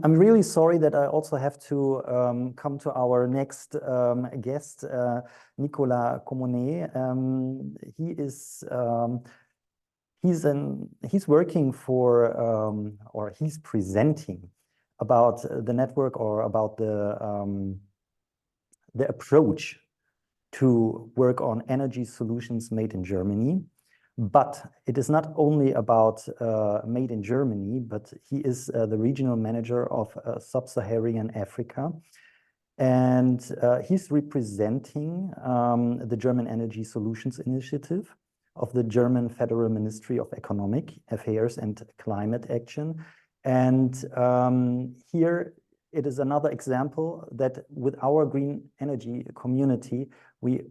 I'm really sorry that I also have to come to our next guest, Nicolas Commeignes. He is he's working for or he's presenting about the network or about the approach to work on energy solutions made in Germany. But it is not only about made in Germany, but he is the regional manager of Sub-Saharan Africa. And he's representing the German Energy Solutions Initiative of the German Federal Ministry of Economic Affairs and Climate Action. And here it is another example that with our green energy community, we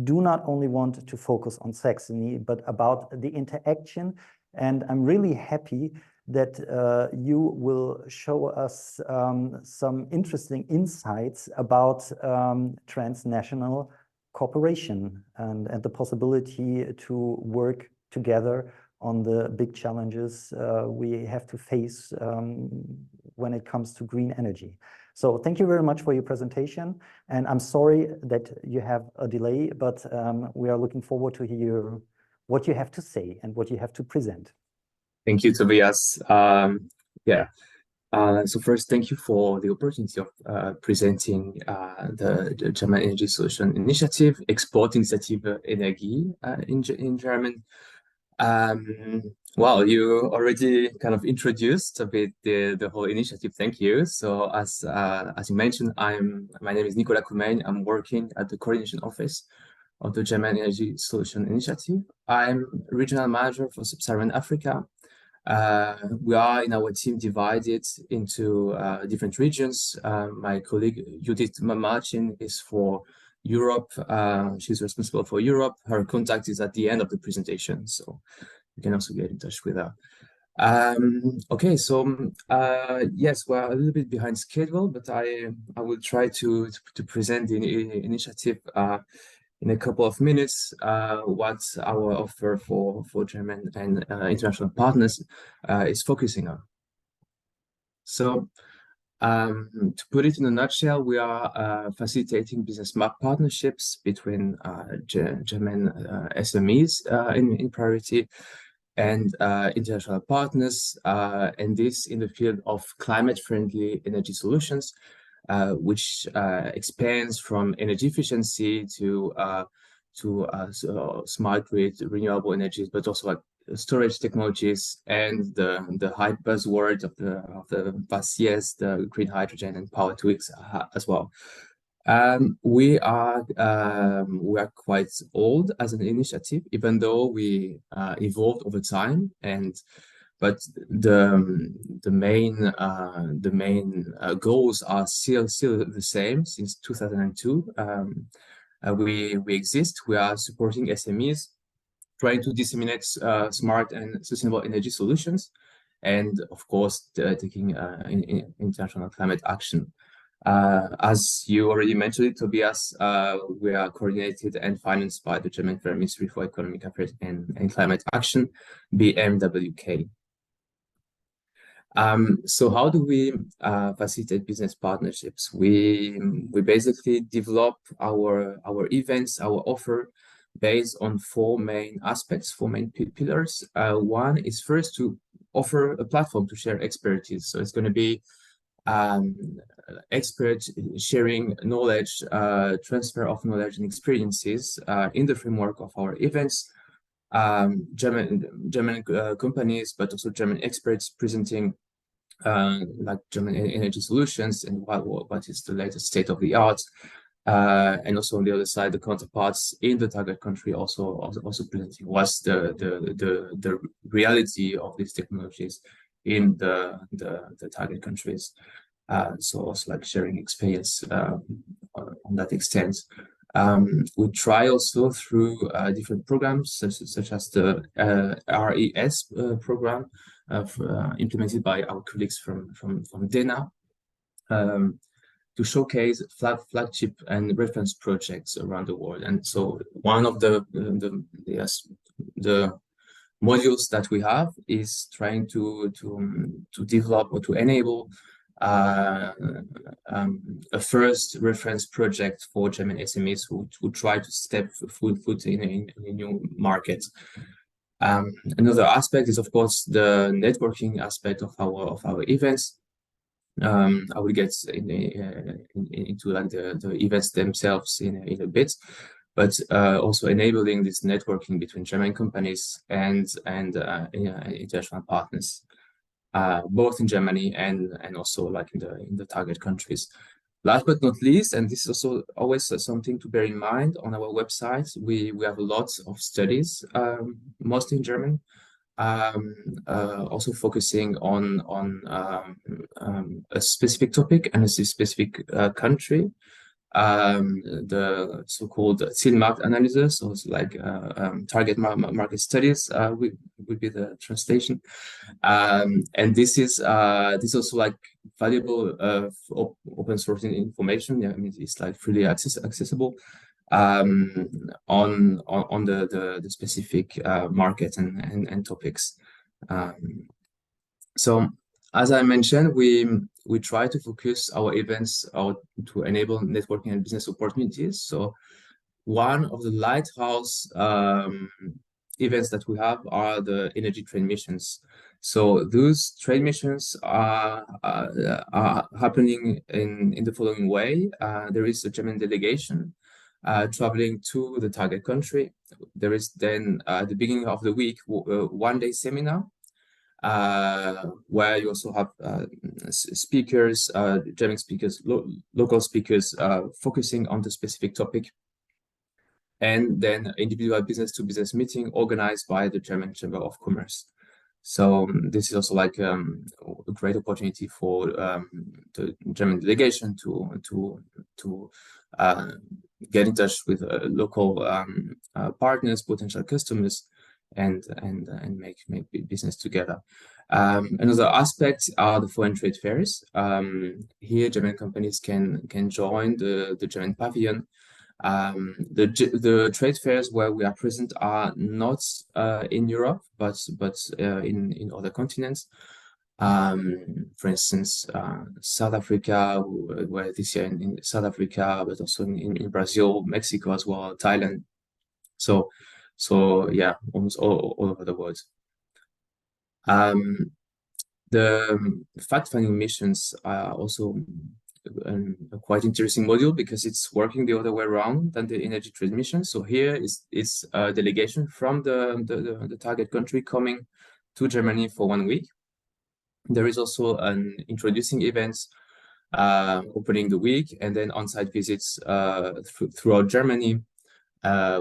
do not only want to focus on Saxony, but about the interaction. And I'm really happy that you will show us some interesting insights about transnational cooperation and the possibility to work together on the big challenges we have to face when it comes to green energy. So thank you very much for your presentation. And I'm sorry that you have a delay, but we are looking forward to hear what you have to say and what you have to present. Thank you, Tobias. So first, thank you for the opportunity of presenting the German Energy Solution Initiative, Exportinitiative Energie in German. Well, you already kind of introduced a bit the whole initiative. Thank you. So as you mentioned, my name is Nicolas Commeignes. I'm working at the coordination office of the German Energy Solution Initiative. I'm regional manager for Sub-Saharan Africa. We are in our team divided into different regions. My colleague Judith Marcin is for Europe. She's responsible for Europe. Her contact is at the end of the presentation, so you can also get in touch with her. Okay, so yes, we're a little bit behind schedule, but I will try to present the initiative in a couple of minutes. What our offer for German and international partners is focusing on. So to put it in a nutshell, we are facilitating business partnerships between German SMEs in priority and international partners, and this in the field of climate-friendly energy solutions, which expands from energy efficiency to smart grid, renewable energies, but also like storage technologies and the high buzzword of the past years, the green hydrogen and power to X as well. We are quite old as an initiative, even though we evolved over time, but the main goals are still the same since 2002. We exist. We are supporting SMEs, trying to disseminate smart and sustainable energy solutions, and of course taking international climate action. As you already mentioned it, Tobias, we are coordinated and financed by the German Federal Ministry for Economic Affairs and Climate Action, BMWK. So how do we facilitate business partnerships? We basically develop our events, our offer based on four main aspects, four main pillars. One is first to offer a platform to share expertise. So it's going to be expert sharing knowledge, transfer of knowledge and experiences in the framework of our events. German companies, but also German experts presenting like German energy solutions and what is the latest state of the art. And also on the other side, the counterparts in the target country also presenting what's the reality of these technologies in the target countries. So also like sharing experience on that extent. We try also through different programs such as the RES program implemented by our colleagues from DENA. To showcase flagship and reference projects around the world. And so one of the modules that we have is trying to develop or to enable a first reference project for German SMEs who try to step foot in a new market. Another aspect is, of course, the networking aspect of our events. I will get into like the events themselves in a bit, but also enabling this networking between German companies and international partners, both in Germany and also like in the target countries. Last but not least, and this is also always something to bear in mind on our website, we have a lot of studies, mostly in German, also focusing on a specific topic and a specific country. The so-called Zielmarktanalyse, so it's like target market studies would be the translation. And this is also like valuable open source information. Yeah, I mean, it's like freely accessible on the specific market and topics. So as I mentioned, we try to focus our events out to enable networking and business opportunities. So one of the lighthouse events that we have are the energy trade missions. So those trade missions are happening in the following way. There is a German delegation traveling to the target country. There is then at the beginning of the week, one-day seminar, where you also have speakers, German speakers, local speakers, focusing on the specific topic. And then individual business-to-business meeting organized by the German Chamber of Commerce. So this is also like a great opportunity for the German delegation to get in touch with local partners, potential customers, and make business together. Another aspect are the foreign trade fairs. Here, German companies can join the German pavilion. The trade fairs where we are present are not in Europe, but in other continents. For instance, South Africa, where this year in South Africa, but also in Brazil, Mexico as well, Thailand. So yeah, almost all over the world. The fact-finding missions are also a quite interesting module because it's working the other way around than the energy trade mission. So here is a delegation from the target country coming to Germany for 1 week. There is also an introducing events opening the week, and then on-site visits throughout Germany,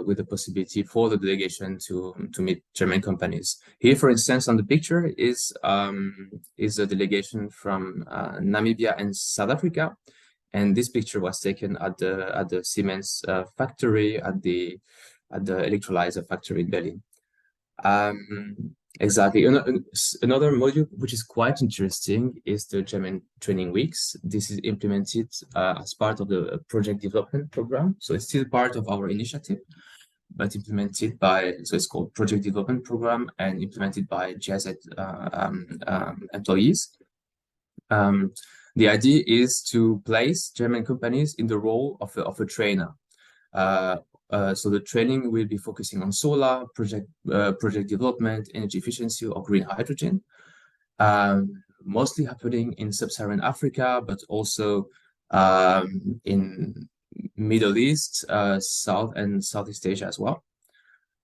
with the possibility for the delegation to meet German companies. Here, for instance, on the picture is a delegation from Namibia and South Africa, and this picture was taken at the Siemens factory, at the electrolyzer factory in Berlin. Exactly. Another module which is quite interesting is the German training weeks. This is implemented as part of the project development program. So it's still part of our initiative, but implemented by, so it's called project development program and implemented by GIZ employees. The idea is to place German companies in the role of a trainer. So the training will be focusing on solar, project development, energy efficiency, or green hydrogen, mostly happening in Sub-Saharan Africa, but also in Middle East, South and Southeast Asia as well.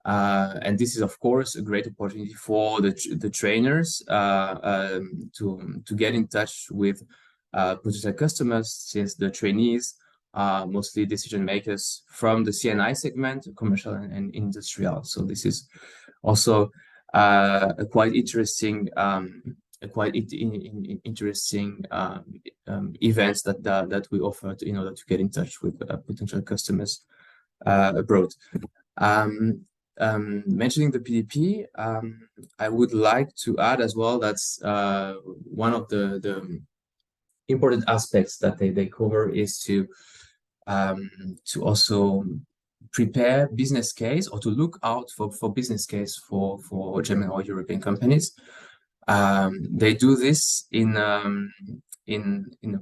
And this is, of course, a great opportunity for the trainers to get in touch with potential customers, since the trainees are mostly decision makers from the CNI segment, commercial and industrial. So this is also a quite interesting, events that we offer in order to get in touch with potential customers abroad. Mentioning the PDP, I would like to add as well that's one of the important aspects that they cover is to also prepare business case, or to look out for business case for German or European companies. They do this in a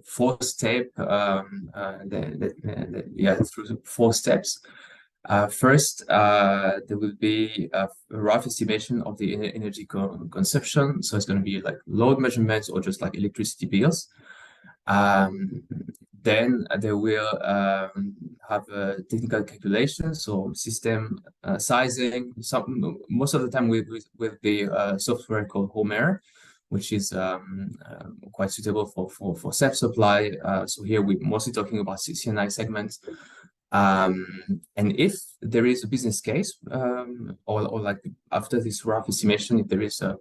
four-step, through four steps. First, there will be a rough estimation of the energy consumption. So it's going to be like load measurements or just like electricity bills. Then they will have a technical calculation, so system sizing. Most of the time with the software called Homer, which is quite suitable for self-supply. So here we're mostly talking about CNI segments. And if there is a business case, or like after this rough estimation, if there is a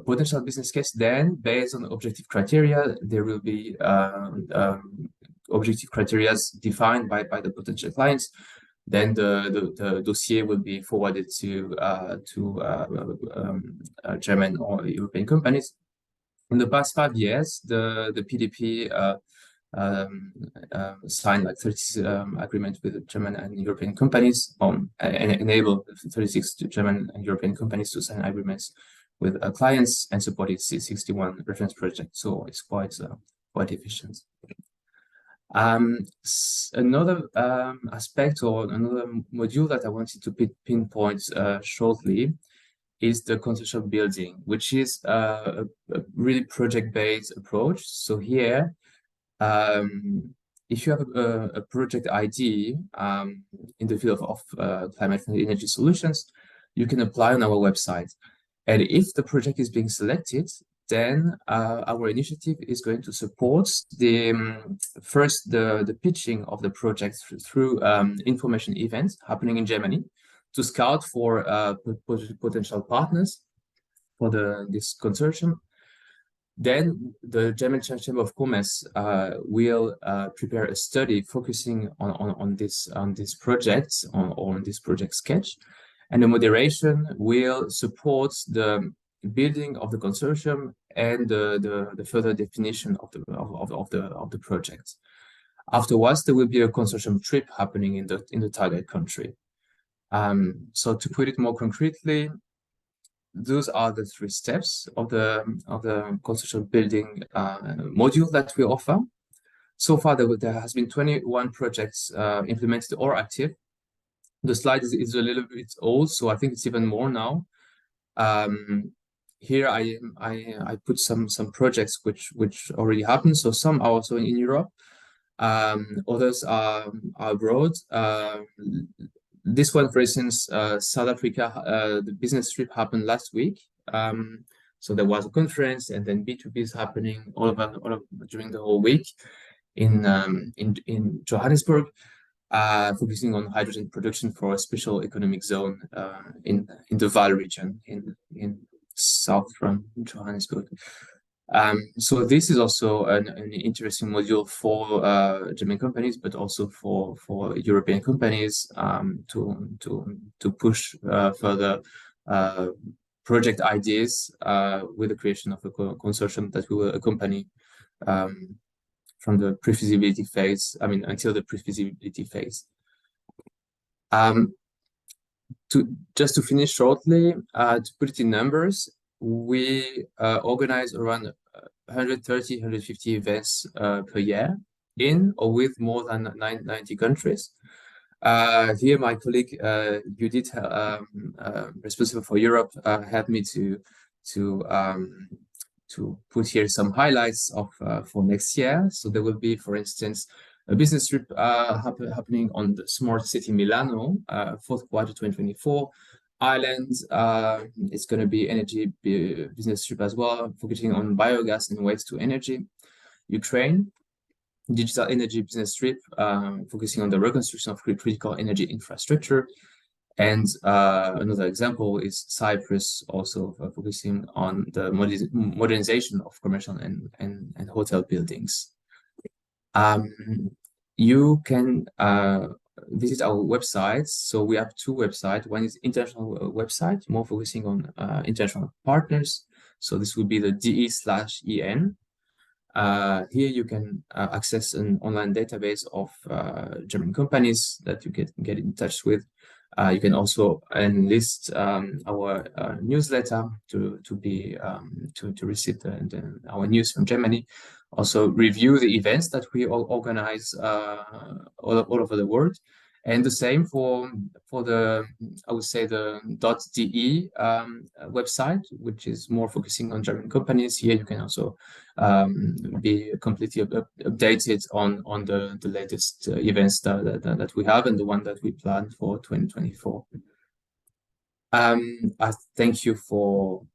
potential business case, then based on objective criteria, there will be objective criteria defined by the potential clients. Then the dossier will be forwarded to German or European companies. In the past 5 years, the PDP signed like 30 agreements with German and European companies, and enabled 36 German and European companies to sign agreements with clients and supported 61 reference projects. So it's quite efficient. Another aspect or another module that I wanted to pinpoint shortly is the consortium building, which is a really project-based approach. So here, if you have a project ID in the field of climate-friendly energy solutions, you can apply on our website. And if the project is being selected, then our initiative is going to support the pitching of the project through information events happening in Germany to scout for potential partners for this consortium. Then the German Chamber of Commerce will prepare a study focusing on this project, on this project sketch, and the moderation will support the building of the consortium and the further definition of the project. Afterwards, there will be a consortium trip happening in the target country. So to put it more concretely, those are the 3 steps of the consortium building module that we offer. So far, there has been 21 projects implemented or active. The slide is a little bit old, so I think it's even more now. Here I put some projects which already happened. So some are also in Europe, others are abroad. This one, for instance, South Africa, the business trip happened last week. So there was a conference, and then B2B is happening all during the whole week in Johannesburg, focusing on hydrogen production for a special economic zone in the Vaal region in south from Johannesburg. So this is also an interesting module for German companies, but also for European companies to push further project ideas with the creation of a consortium that will accompany from the pre-feasibility phase, until the pre-feasibility phase. Just to finish shortly, to put it in numbers, we organize around 130, 150 events per year in or with more than 90 countries. Here, my colleague Judith, responsible for Europe, helped me to put here some highlights of for next year. So there will be, for instance, a business trip happening on the smart city Milano, 4th quarter 2024. Ireland, it's going to be energy business trip as well, focusing on biogas and waste to energy. Ukraine, digital energy business trip, focusing on the reconstruction of critical energy infrastructure. And another example is Cyprus, also focusing on the modernization of commercial and hotel buildings. You can visit our websites. So we have 2 websites. One is international website, more focusing on international partners. So this would be the DE/EN. Here you can access an online database of German companies that you can get in touch with. You can also enlist our newsletter to receive our news from Germany. Also review the events that we all organize all over the world, and the same for the, I would say, the .de website, which is more focusing on German companies. Here you can also be completely updated on the latest events that we have and the one that we planned for 2024. I thank you for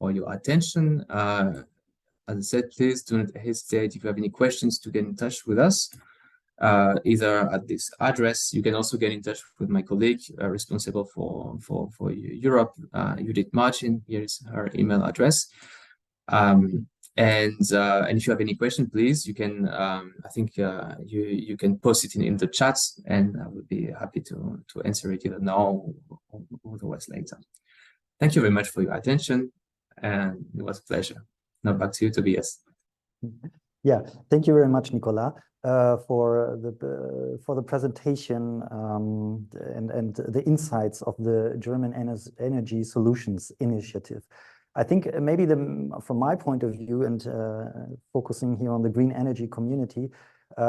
your attention. As I said, please do not hesitate if you have any questions to get in touch with us, either at this address. You can also get in touch with my colleague responsible for Europe, Judith Martin. Here is her email address. And if you have any question, please, you can, I think you can post it in the chat, and I would be happy to answer it either now or otherwise later. Thank you very much for your attention, and it was a pleasure. Now back to you, Tobias. Yeah, thank you very much, Nicolas, for the presentation and the insights of the German Energy Solutions Initiative. I think maybe from my point of view and focusing here on the green energy community,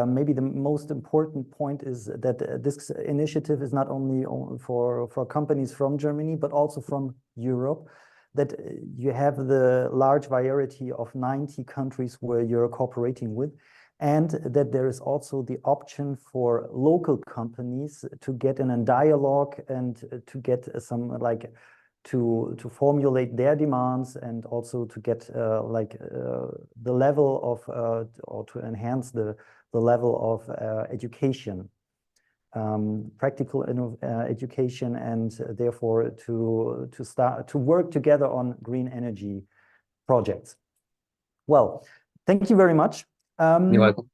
maybe the most important point is that this initiative is not only for companies from Germany, but also from Europe, that you have the large variety of 90 countries where you're cooperating with, and that there is also the option for local companies to get in a dialogue and to get some to formulate their demands, and also to get the level of or to enhance the level of education, practical education, and therefore to start to work together on green energy projects. Well, thank you very much. You're welcome.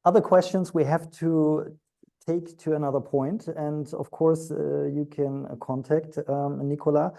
Other questions we have to take to another point, and of course you can contact Nicolas